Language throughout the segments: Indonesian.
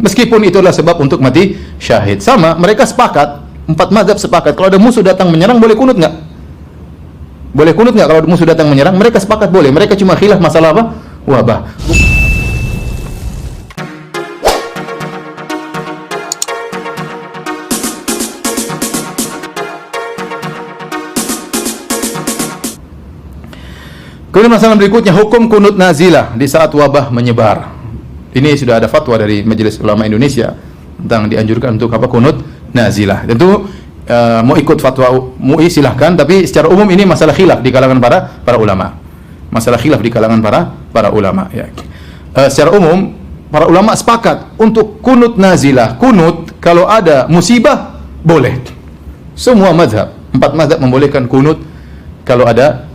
Meskipun itu adalah sebab untuk mati syahid. Sama, mereka sepakat, 4 mazhab sepakat, kalau ada musuh datang menyerang boleh kunut nggak? Boleh kunut nggak kalau ada musuh datang menyerang? Mereka sepakat boleh. Mereka cuma khilaf masalah apa? Wabah. Kemudian masalah berikutnya, hukum kunut nazilah di saat wabah menyebar. Ini sudah ada fatwa dari Majelis Ulama Indonesia tentang dianjurkan untuk apa kunut nazilah. Tentu mau ikut fatwa MUI silahkan, tapi secara umum ini masalah khilaf di kalangan para ulama. Masalah khilaf di kalangan para ulama. Ya. Secara umum para ulama sepakat untuk kunut nazilah. Kunut kalau ada musibah boleh. Semua mazhab, 4 mazhab membolehkan kunut kalau ada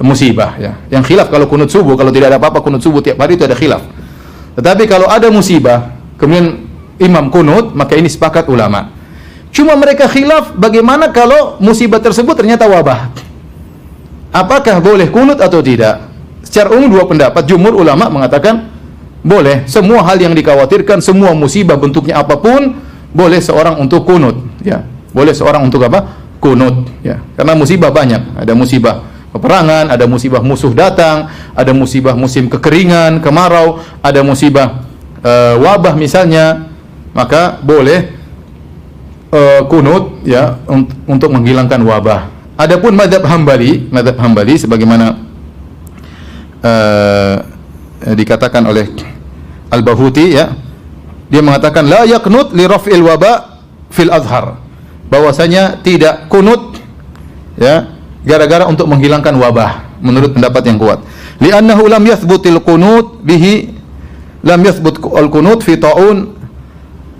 musibah, ya. Yang khilaf kalau kunut subuh, kalau tidak ada apa-apa kunut subuh tiap hari itu ada khilaf. Tetapi kalau ada musibah kemudian imam kunut, maka ini sepakat ulama. Cuma mereka khilaf bagaimana kalau musibah tersebut ternyata wabah. Apakah boleh kunut atau tidak? Secara umum 2 pendapat. Jumhur ulama mengatakan boleh. Semua hal yang dikhawatirkan, semua musibah bentuknya apapun, boleh seorang untuk kunut, ya. Boleh seorang untuk apa? Kunut, ya. Karena musibah banyak. Ada musibah peperangan, ada musibah musuh datang, ada musibah musim kekeringan, kemarau, ada musibah wabah misalnya, maka boleh kunut, ya, untuk menghilangkan wabah. Adapun mazhab Hambali sebagaimana dikatakan oleh Al-Bahuti, ya, dia mengatakan la yaqnut li raf'il waba fil azhar, bahwasanya tidak kunut, ya, gara-gara untuk menghilangkan wabah, menurut pendapat yang kuat. Li'annahu lam yathbutil qunut bihi, lam yathbut al-qunut fi ta'un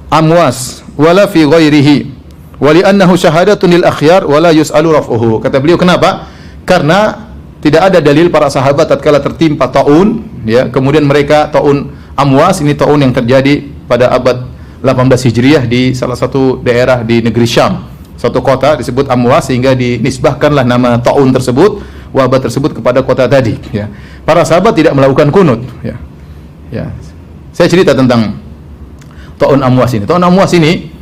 amwas wala fi ghairihi, wa li'annahu syahadatun lil akhyar wala yus'alu raf'uhu. Kata beliau, kenapa? Karena tidak ada dalil para sahabat tatkala tertimpa ta'un, ya, kemudian mereka ta'un amwas, ini ta'un yang terjadi pada abad 18 Hijriah di salah satu daerah di negeri Syam. Satu kota disebut Amwas, sehingga dinisbahkanlah nama ta'un tersebut, wabah tersebut kepada kota tadi, ya. Para sahabat tidak melakukan kunut, ya. Ya. Saya cerita tentang ta'un Amwas ini. Ta'un Amwas ini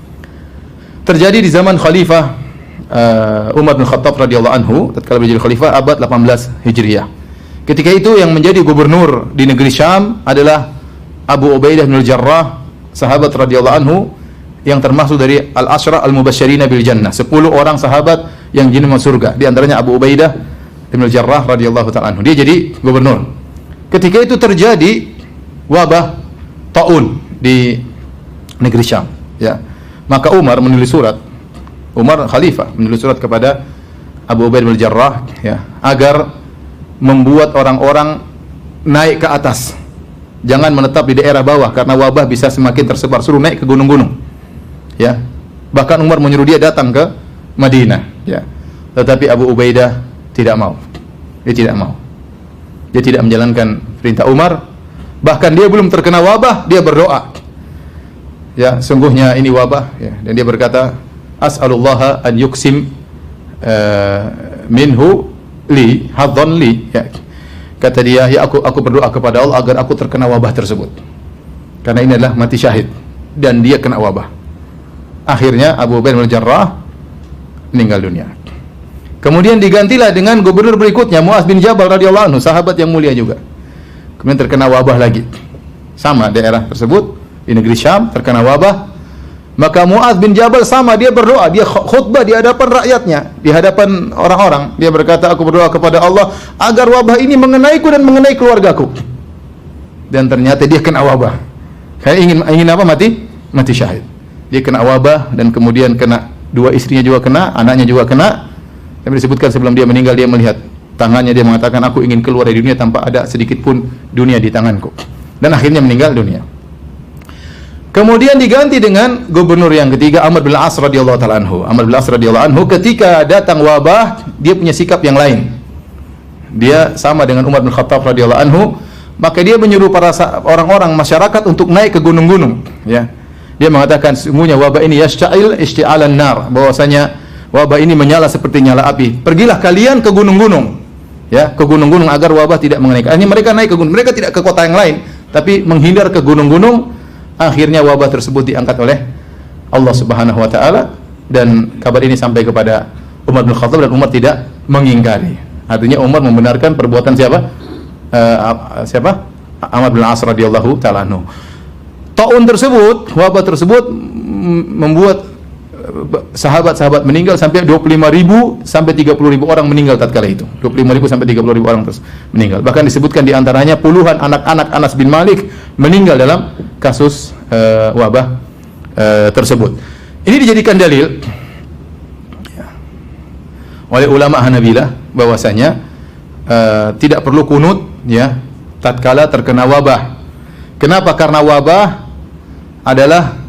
terjadi di zaman Khalifah Umar bin Khattab radhiyallahu anhu, tatkala menjadi khalifah abad 18 Hijriah. Ketika itu yang menjadi gubernur di negeri Syam adalah Abu Ubaidah bin Al-Jarrah, sahabat radhiyallahu anhu yang termasuk dari al-Asyra al-Mubasysyirina bil Jannah, 10 orang sahabat yang jin masuk surga. Di antaranya Abu Ubaidah bin Al-Jarrah radhiyallahu ta'ala anhu. Dia jadi gubernur. Ketika itu terjadi wabah taun di negeri Syam, ya. Maka Umar menulis surat, Umar khalifah menulis surat kepada Abu Ubaidah bin Al-Jarrah, ya, agar membuat orang-orang naik ke atas. Jangan menetap di daerah bawah karena wabah bisa semakin tersebar. Suruh naik ke gunung-gunung. Ya, bahkan Umar menyuruh dia datang ke Madinah, ya. Tetapi Abu Ubaidah tidak mau. Dia tidak mau. Dia tidak menjalankan perintah Umar. Bahkan dia belum terkena wabah, dia berdoa, ya, sungguhnya ini wabah, ya. Dan dia berkata, as'alullaha an yuksim minhu li hadzan li, ya. Kata dia, ya, aku berdoa kepada Allah agar aku terkena wabah tersebut, karena ini adalah mati syahid dan dia kena wabah. Akhirnya Abu Ubaidah bin Al-Jarrah meninggal dunia. Kemudian digantilah dengan gubernur berikutnya, Mu'adz bin Jabal radhiyallahu anhu, sahabat yang mulia juga. Kemudian terkena wabah lagi. Sama daerah tersebut di negeri Syam terkena wabah. Maka Mu'adz bin Jabal sama, dia berdoa, dia khutbah di hadapan rakyatnya, di hadapan orang-orang. Dia berkata, aku berdoa kepada Allah agar wabah ini mengenaiku dan mengenai keluargaku. Dan ternyata dia kena wabah. Kayak ingin apa? Mati syahid. Dia kena wabah dan kemudian kena, 2 istrinya juga kena, anaknya juga kena. Yang disebutkan sebelum dia meninggal, dia melihat tangannya, dia mengatakan, aku ingin keluar dari dunia tanpa ada sedikit pun dunia di tanganku. Dan akhirnya meninggal dunia. Kemudian diganti dengan gubernur yang ketiga, Amr bin Al-As radhiyallahu ta'ala anhu. Amr bin Al-As radhiyallahu anhu ketika datang wabah, dia punya sikap yang lain. Dia sama dengan Umar bin Khattab radhiyallahu anhu, maka dia menyuruh para orang-orang masyarakat untuk naik ke gunung-gunung, ya. Dia mengatakan, sungguhnya wabah ini yash'il ishti'alan nar, bahwasanya wabah ini menyala seperti nyala api. Pergilah kalian ke gunung-gunung, ya, ke gunung-gunung agar wabah tidak mengenai. Ini mereka naik ke gunung, mereka tidak ke kota yang lain, tapi menghindar ke gunung-gunung akhirnya wabah tersebut diangkat oleh Allah Subhanahu wa taala, dan kabar ini sampai kepada Umar bin Khattab dan Umar tidak mengingkari. Artinya Umar membenarkan perbuatan siapa? Amr bin As radhiyallahu taala anhu. Taun tersebut, wabah tersebut membuat sahabat-sahabat meninggal sampai 25.000 sampai 30.000 orang meninggal tatkala itu. 25.000 sampai 30.000 orang terus meninggal. Bahkan disebutkan di antaranya puluhan anak-anak Anas bin Malik meninggal dalam kasus wabah tersebut. Ini dijadikan dalil oleh ulama Hanabilah bahwasanya tidak perlu kunut ya tatkala terkena wabah. Kenapa? Karena wabah adalah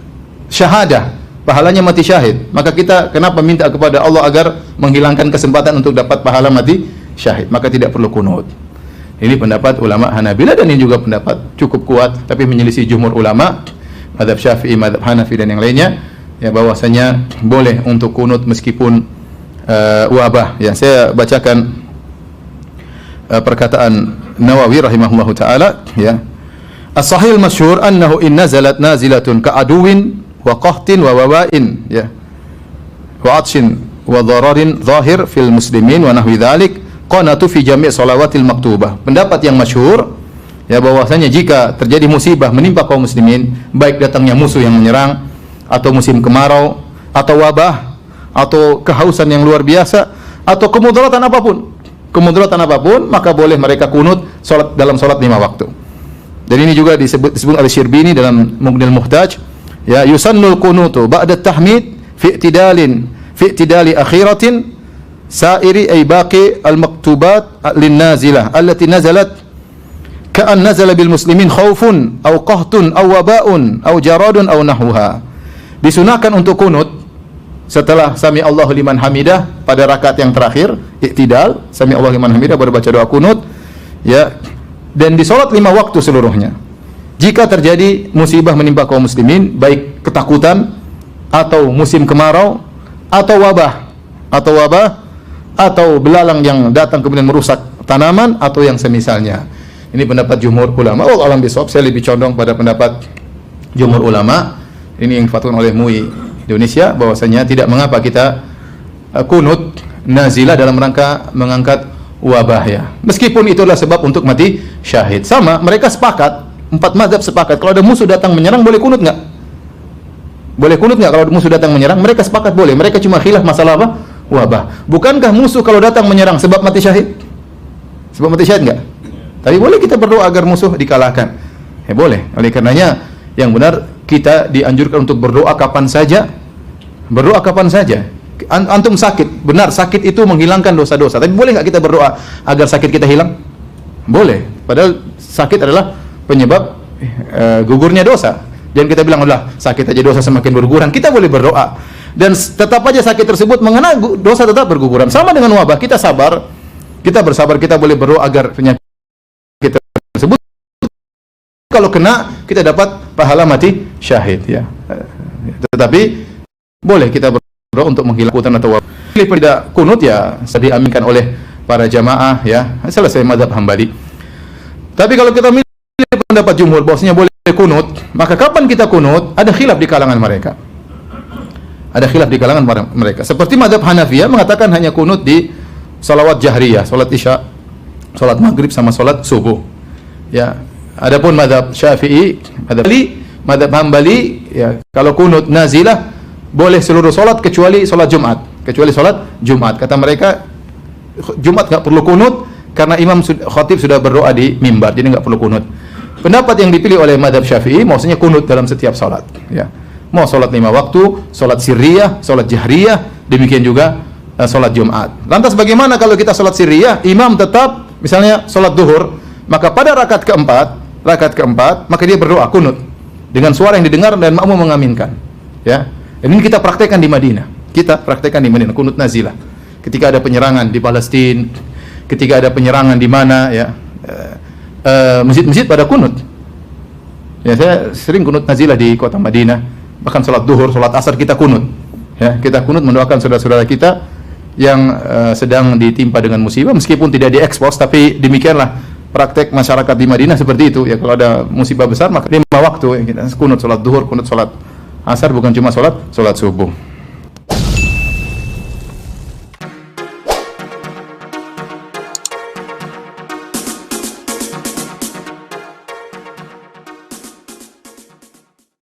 syahadah, pahalanya mati syahid. Maka kita kenapa minta kepada Allah agar menghilangkan kesempatan untuk dapat pahala mati syahid? Maka tidak perlu kunut. Ini pendapat ulama Hanabilah, dan ini juga pendapat cukup kuat tapi menyelisih jumhur ulama, mazhab Syafi'i, mazhab Hanafi dan yang lainnya, ya bahwasanya boleh untuk kunut meskipun wabah. Ya, saya bacakan perkataan Nawawi rahimahullahu taala, ya. As-sahih al-masyhur annahu in nazalat nazilatun ka'aduwin wa qahtin wa waba'in, ya, wa atshin wa dhararin zahir fil muslimin wa nahwi dzalik qanatu fi jami' shalawatil maktubah. Pendapat yang masyhur, ya, bahwasanya jika terjadi musibah menimpa kaum muslimin, baik datangnya musuh yang menyerang atau musim kemarau atau wabah atau kehausan yang luar biasa atau kemudaratan apapun, maka boleh mereka kunut salat dalam salat 5 waktu. Dan ini juga disebut oleh Syirbini dalam Mughnil Muhtaj, ya, yusannul qunutu ba'da tahmid fi i'tidali akhiratin sa'iri ay baqi al-maktubat lin nazilah allati nazalat ka'an nazala bil muslimin khaufun aw qahtun aw waba'un aw jaradun aw nahwaha. Disunahkan untuk kunut setelah sami Allahu liman hamidah pada rakaat yang terakhir, i'tidal, sami Allahu liman hamidah baru baca doa kunut, ya, dan di salat 5 waktu seluruhnya. Jika terjadi musibah menimpa kaum muslimin, baik ketakutan atau musim kemarau atau wabah atau belalang yang datang kemudian merusak tanaman atau yang semisalnya. Ini pendapat jumhur ulama. Wallahu a'lam bishawab. Saya lebih condong pada pendapat jumhur ulama. Ini yang difatwakan oleh MUI Indonesia, bahwasanya tidak mengapa kita kunut nazilah dalam rangka mengangkat wabah, ya. Meskipun itulah sebab untuk mati syahid. Sama, mereka sepakat, 4 mazhab sepakat kalau ada musuh datang menyerang boleh kunut enggak? Boleh kunut enggak kalau musuh datang menyerang? Mereka sepakat boleh. Mereka cuma khilaf masalah apa? Wabah. Bukankah musuh kalau datang menyerang sebab mati syahid? Sebab mati syahid enggak? Tapi boleh kita berdoa agar musuh dikalahkan. Ya boleh. Oleh karenanya yang benar kita dianjurkan untuk berdoa kapan saja. Berdoa kapan saja. Antum sakit, benar sakit itu menghilangkan dosa-dosa. Tapi boleh nggak kita berdoa agar sakit kita hilang? Boleh. Padahal sakit adalah penyebab gugurnya dosa. Dan kita bilang, "Allah, sakit aja dosa semakin berguguran." Kita boleh berdoa. Dan tetap aja sakit tersebut mengena dosa tetap berguguran. Sama dengan wabah, kita sabar, kita bersabar, kita boleh berdoa agar penyakit tersebut kalau kena kita dapat pahala mati syahid, ya. Tetapi boleh kita berdoa untuk menghilangkan atau wabah. Tidak kunut, ya, diaminkan oleh para jamaah, ya. Selesai mazhab Hambali. Tapi kalau kita milih pendapat jumhur bahwasanya boleh kunut, maka kapan kita kunut? Ada khilaf di kalangan mereka. Ada khilaf di kalangan mereka. Seperti mazhab Hanafiyah mengatakan hanya kunut di salawat jahriyah, salat isya, salat maghrib sama salat subuh. Ya. Adapun mazhab Syafi'i, mazhab Hambali, ya, kalau kunut nazilah boleh seluruh salat kecuali salat Jumat. Kecuali salat Jumat. Kata mereka Jumat enggak perlu kunut karena imam khatib sudah berdoa di mimbar, jadi enggak perlu kunut. Pendapat yang dipilih oleh mazhab Syafi'i maksudnya kunut dalam setiap salat, ya. Mau salat 5 waktu, salat sirriyah, salat jahriyah, demikian juga salat Jumat. Lantas bagaimana kalau kita salat sirriyah, imam tetap misalnya salat duhur, maka pada rakaat keempat, maka dia berdoa kunut dengan suara yang didengar dan makmum mengaminkan, ya. Dan ini kita praktekkan di Madinah. Kunut nazilah. Ketika ada penyerangan di Palestina, ketika ada penyerangan di mana, ya, masjid-masjid pada kunut. Ya, saya sering kunut nazilah di kota Madinah. Bahkan salat duhur, salat asar kita kunut. Ya, kita kunut mendoakan saudara-saudara kita yang sedang ditimpa dengan musibah, meskipun tidak diekspos, tapi demikianlah praktek masyarakat di Madinah seperti itu. Ya, kalau ada musibah besar maka 5 waktu, kunut salat duhur, kunut salat asar, bukan cuma salat subuh.